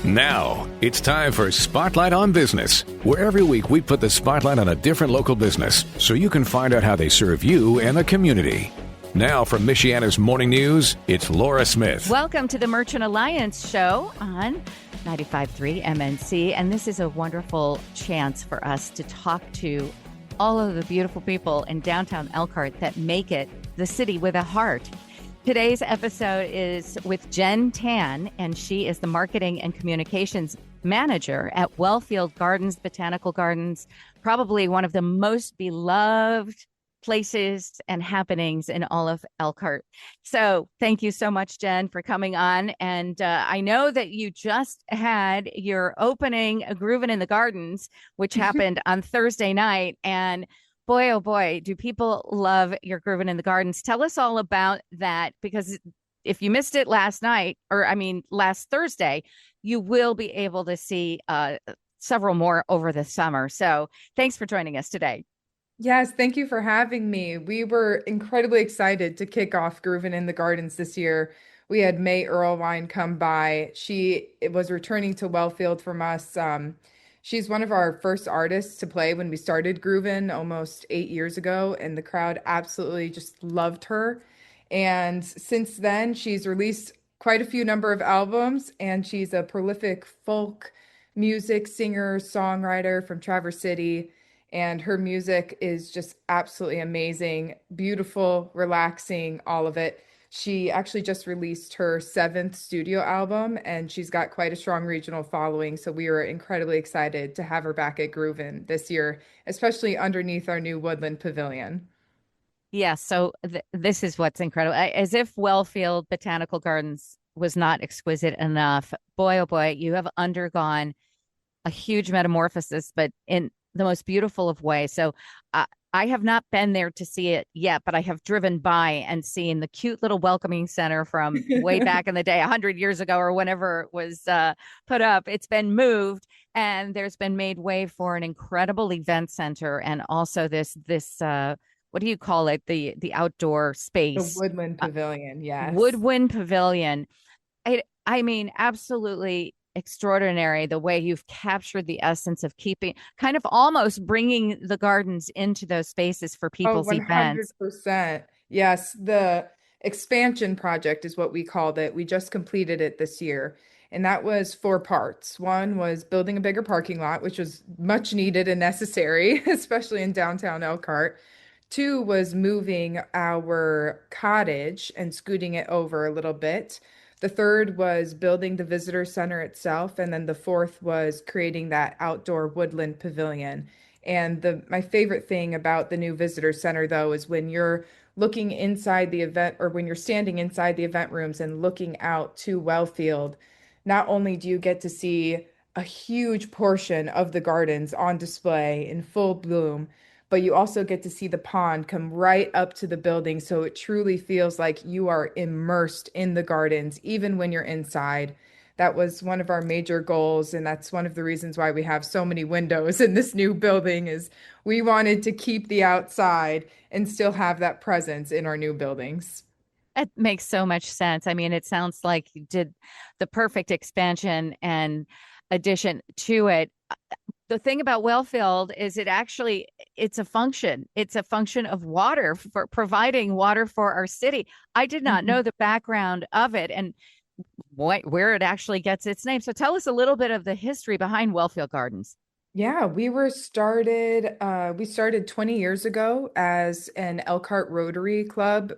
Now, it's time for Spotlight on Business, where every week we put the spotlight on a different local business so you can find out how they serve you and the community. Now from Michiana's Morning News, it's Laura Smith. Welcome to the Merchant Alliance show on 95.3 MNC, and this is a wonderful chance for us to talk to all of the beautiful people in downtown Elkhart that make it the city with a heart. Today's episode is with Jen Tan, and she is the Marketing and Communications Manager at Wellfield Gardens, Botanical Gardens, probably one of the most beloved places and happenings in all of Elkhart. So thank you so much, Jen, for coming on. And I know that you just had your opening Groovin' in the Gardens, which happened on Thursday night. And boy, oh boy, do people love your Groovin' in the Gardens. Tell us all about that, because if you missed it last Thursday, you will be able to see several more over the summer. So thanks for joining us today. Yes, thank you for having me. We were incredibly excited to kick off Groovin' in the Gardens this year. We had May Earlwine come by. She was returning to Wellfield from us. She's one of our first artists to play when we started Groovin' almost 8 years ago, and the crowd absolutely just loved her. And since then, she's released quite a few number of albums, and she's a prolific folk music singer, songwriter from Traverse City. And her music is just absolutely amazing, beautiful, relaxing, all of it. She actually just released her 7th studio album, and she's got quite a strong regional following. So we were incredibly excited to have her back at Groovin' this year, especially underneath our new Woodland Pavilion. Yeah, so this is what's incredible. As if Wellfield Botanical Gardens was not exquisite enough. Boy, oh boy, you have undergone a huge metamorphosis, but in the most beautiful of ways. So I have not been there to see it yet, but I have driven by and seen the cute little welcoming center from way back in the day, 100 years ago or whenever it was put up. It's been moved, and there's been made way for an incredible event center, and also this what do you call it? The outdoor space. The Woodland Pavilion, yes. Woodwind Pavilion. I mean, absolutely extraordinary the way you've captured the essence of keeping, kind of almost bringing the gardens into those spaces for people's events. 100%. Yes, the expansion project is what we called it. We just completed it this year, and that was 4 parts. One was building a bigger parking lot, which was much needed and necessary, especially in downtown Elkhart. 2 was moving our cottage and scooting it over a little bit. The 3rd was building the visitor center itself. And then the 4th was creating that outdoor woodland pavilion. And my favorite thing about the new visitor center, though, is when you're looking inside the event, or when you're standing inside the event rooms and looking out to Wellfield, not only do you get to see a huge portion of the gardens on display in full bloom, but you also get to see the pond come right up to the building. So it truly feels like you are immersed in the gardens, even when you're inside. That was one of our major goals. And that's one of the reasons why we have so many windows in this new building, is we wanted to keep the outside and still have that presence in our new buildings. It makes so much sense. I mean, it sounds like you did the perfect expansion and addition to it. The thing about Wellfield is it's a function. It's a function of water, for providing water for our city. I did not know the background of it and where it actually gets its name. So tell us a little bit of the history behind Wellfield Gardens. Yeah, we started 20 years ago as an Elkhart Rotary Club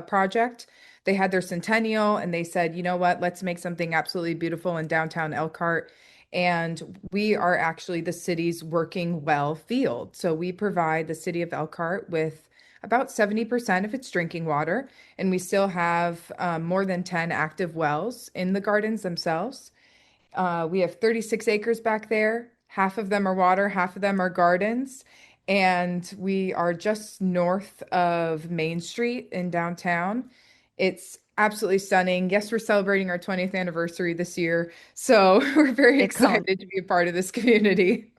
project. They had their centennial, and they said, you know what, let's make something absolutely beautiful in downtown Elkhart. And we are actually the city's working well field. So we provide the city of Elkhart with about 70% of its drinking water. And we still have more than 10 active wells in the gardens themselves. We have 36 acres back there. Half of them are water, half of them are gardens. And we are just north of Main Street in downtown. It's absolutely stunning. Yes, we're celebrating our 20th anniversary this year, so we're very excited to be a part of this community.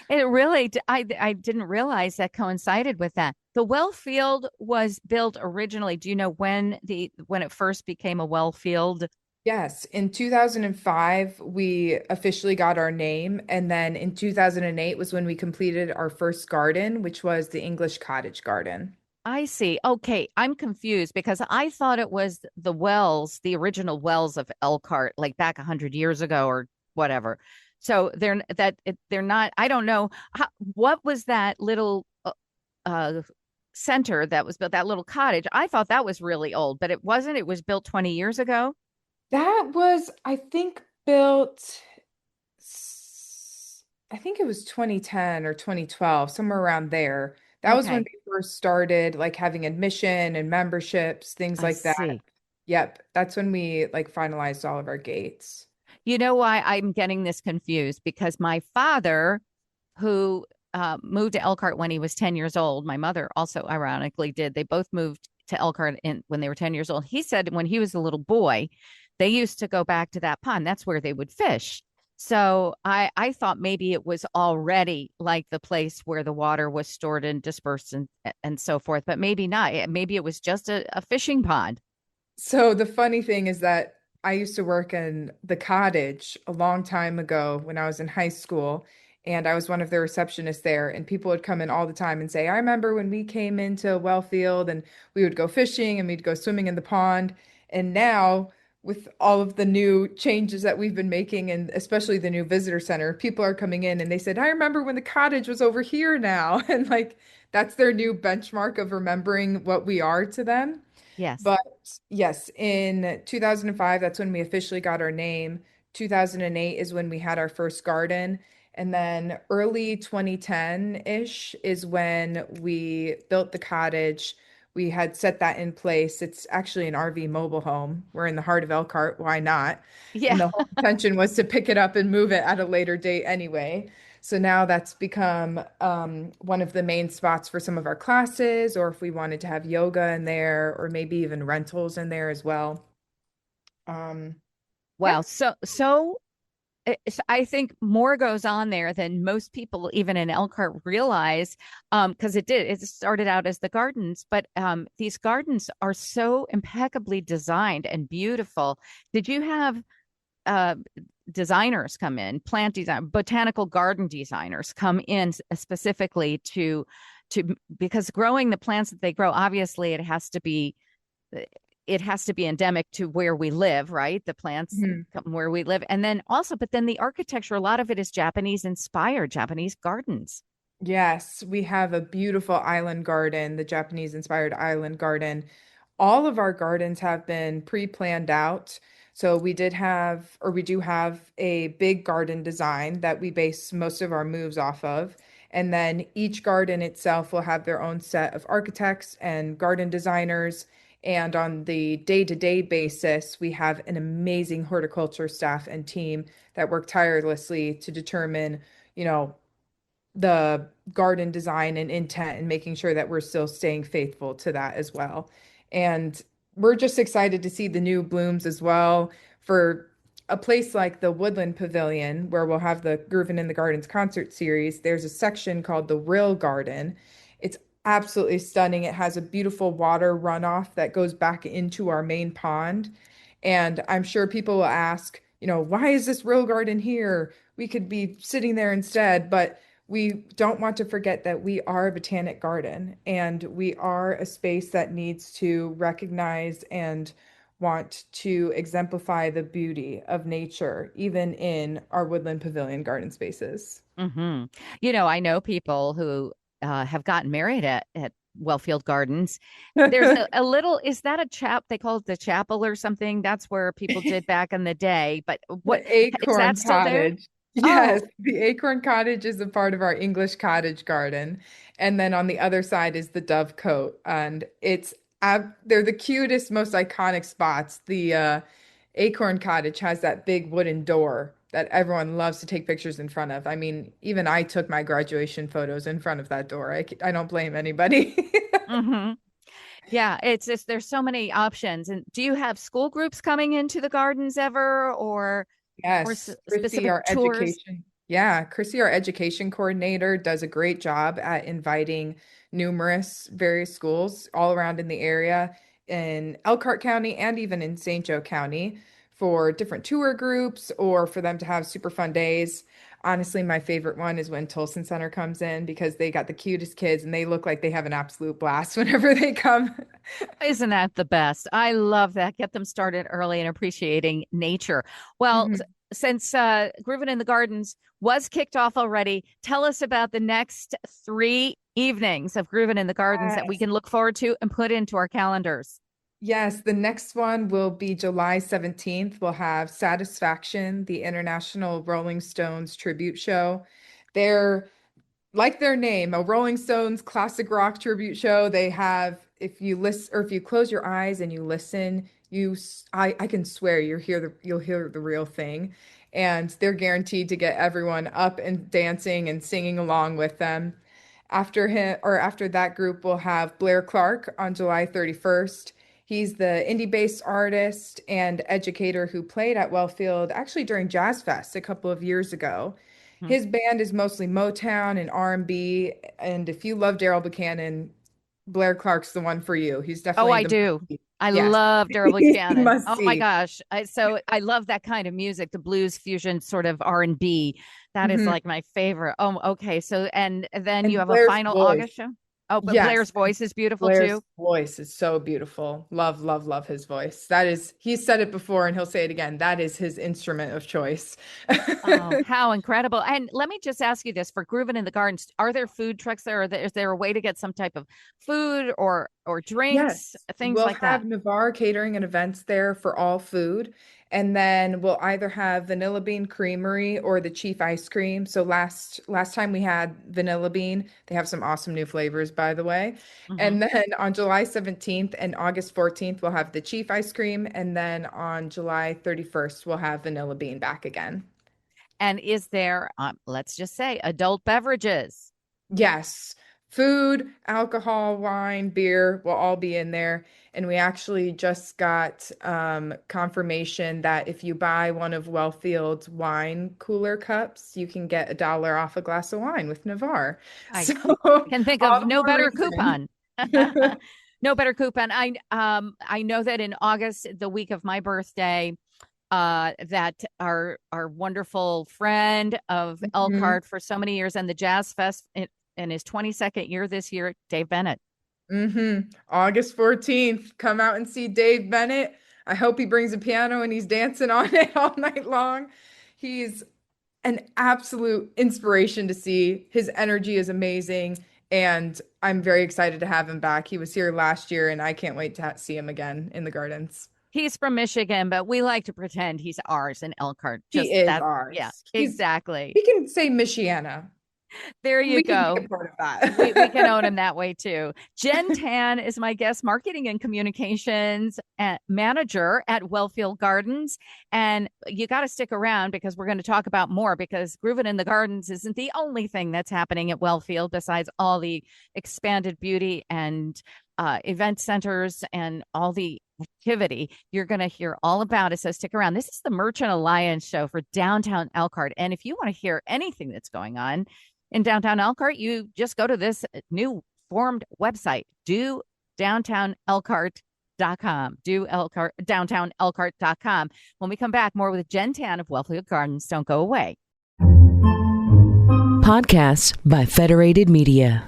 It really, I didn't realize that coincided with that. The well field was built originally. Do you know when it first became a well field? Yes, in 2005, we officially got our name. And then in 2008 was when we completed our first garden, which was the English Cottage Garden. I see. Okay, I'm confused because I thought it was the wells, the original wells of Elkhart, like back 100 years ago or whatever. So they're not. I don't know what was that little uh, center that was built, that little cottage. I thought that was really old, but it wasn't. It was built 20 years ago. That was, I think, built, I think it was 2010 or 2012, somewhere around there. That was when Okay, we first started like having admission and memberships, things I like that. see. Yep, that's when we like finalized all of our gates. You know why I'm getting this confused? Because my father, who moved to Elkhart when he was 10 years old, my mother also ironically did. They both moved to Elkhart when they were 10 years old. He said when he was a little boy, they used to go back to that pond. That's where they would fish. So I thought maybe it was already like the place where the water was stored and dispersed and so forth, but maybe not. Maybe it was just a fishing pond. So the funny thing is that I used to work in the cottage a long time ago when I was in high school, and I was one of the receptionists there. And people would come in all the time and say, I remember when we came into Wellfield and we would go fishing and we'd go swimming in the pond. And now, with all of the new changes that we've been making, and especially the new visitor center, people are coming in and they said, I remember when the cottage was over here now. And like, that's their new benchmark of remembering what we are to them. Yes. But yes, in 2005, that's when we officially got our name. 2008 is when we had our first garden. And then early 2010-ish is when we built the cottage. We had set that in place. It's actually an RV mobile home. We're in the heart of Elkhart. Why not? Yeah. And the whole intention was to pick it up and move it at a later date anyway. So now that's become one of the main spots for some of our classes, or if we wanted to have yoga in there, or maybe even rentals in there as well. Um, yeah. Wow. I think more goes on there than most people, even in Elkhart, realize. Because it did. It started out as the gardens, but these gardens are so impeccably designed and beautiful. Did you have uh, designers come in, plant design, botanical garden designers come in specifically to because growing the plants that they grow, obviously, it has to be endemic to where we live, right? The plants Mhm. come where we live. And then also, but then the architecture, a lot of it is Japanese inspired, Japanese gardens. Yes, we have a beautiful island garden, the Japanese inspired island garden. All of our gardens have been pre-planned out. So we did have, or we do have a big garden design that we base most of our moves off of. And then each garden itself will have their own set of architects and garden designers. And on the day-to-day basis, we have an amazing horticulture staff and team that work tirelessly to determine, you know, the garden design and intent and making sure that we're still staying faithful to that as well. And we're just excited to see the new blooms as well for a place like the Woodland Pavilion, where we'll have the Groovin' in the Gardens concert series. There's a section called the Rill Garden. It's absolutely stunning. It has a beautiful water runoff that goes back into our main pond. And I'm sure people will ask, why is this Rill Garden here? We could be sitting there instead. But we don't want to forget that we are a botanic garden and we are a space that needs to recognize and want to exemplify the beauty of nature, even in our woodland pavilion garden spaces. Hmm. I know people who have gotten married at Wellfield Gardens. There's a little, is that a they call it the chapel or something? That's where people did back in the day. But what The is that Acorn still there? Cottage. Yes, Oh, the Acorn Cottage is a part of our English cottage garden. And then on the other side is the Dove Cote. And they're the cutest, most iconic spots. The Acorn Cottage has that big wooden door that everyone loves to take pictures in front of. I mean, even I took my graduation photos in front of that door. I don't blame anybody. hmm. Yeah, it's just there's so many options. And do you have school groups coming into the gardens ever or Yes, Chrissy, specific our tours? education. Yeah, Chrissy, our education coordinator, does a great job at inviting numerous various schools all around in the area in Elkhart County and even in St. Joe County for different tour groups or for them to have super fun days. Honestly, my favorite one is when Tolson Center comes in because they got the cutest kids and they look like they have an absolute blast whenever they come. Isn't that the best? I love that. Get them started early and appreciating nature. Well, Mhm. since Groovin' in the Gardens was kicked off already, tell us about the next 3 evenings of Groovin' in the Gardens that we Yes. can look forward to and put into our calendars. Yes, the next one will be July 17th. We'll have Satisfaction, the International Rolling Stones tribute show. They're like their name, a Rolling Stones classic rock tribute show. They have, if you listen or if you close your eyes and you listen, I can swear you'll hear the real thing. And they're guaranteed to get everyone up and dancing and singing along with them. After that group, we'll have Blair Clark on July 31st. He's the indie-based artist and educator who played at Wellfield actually during Jazz Fest a couple of years ago. Hmm. His band is mostly Motown and R&B, and if you love Daryl Buchanan, Blair Clark's the one for you. He's Oh, definitely I the do. I yes, love Daryl he's a Buchanan. must Oh my see. gosh. I love that kind of music, the blues fusion sort of R&B. That is Mhm. like my favorite. Oh, okay. So and then you And have a Blair's final voice. August show. Oh, but Yes, Blair's voice is beautiful Blair's too. voice is so beautiful. Love, love, love his voice. That is, he's said it before and he'll say it again. That is his instrument of choice. Oh, how incredible. And let me just ask you this for Groovin' in the Gardens, are there food trucks there? Is there a way to get some type of food or drinks, Yes, things we'll like that? have Navarre Catering and Events there for all food. And then we'll either have Vanilla Bean Creamery or the Chief Ice Cream. So last time we had Vanilla Bean. They have some awesome new flavors, by the way. Hmm. And then on July 17th and August 14th, we'll have the Chief Ice Cream. And then on July 31st, we'll have Vanilla Bean back again. And is there, let's just say, adult beverages? Yes, food, alcohol, wine, beer will all be in there. And we actually just got confirmation that if you buy one of Wellfield's wine cooler cups, you can get $1 off a glass of wine with Navarre. I So can think all of the no more better reason. coupon. No better coupon. I know that in August, the week of my birthday, that our wonderful friend of Mhm. Elkhart for so many years and the Jazz Fest in his 22nd year this year, Dave Bennett. August 14th, come out and see Dave Bennett. I hope he brings a piano and he's dancing on it all night long. He's an absolute inspiration to see. His energy is amazing, and I'm very excited to have him back. He was here last year, and I can't wait to see him again in the gardens. He's from Michigan, but we like to pretend he's ours in Elkhart. He Just is that, yeah, ours. exactly. We can say Michiana. There you We can be go. a part of We can that. own him that way too. Jen Tan is my guest, marketing and communications manager at Wellfield Gardens. And you got to stick around because we're going to talk about more because Groovin' in the Gardens isn't the only thing that's happening at Wellfield besides all the expanded beauty and event centers and all the activity. You're going to hear all about it. So stick around. This is the Merchant Alliance show for downtown Elkhart. And if you want to hear anything that's going on in downtown Elkhart, you just go to this new formed website, downtownelkhart.com, downtownelkhart.com. When we come back, more with Jen Tan of Wellfield Gardens. Don't go away. Podcasts by Federated Media.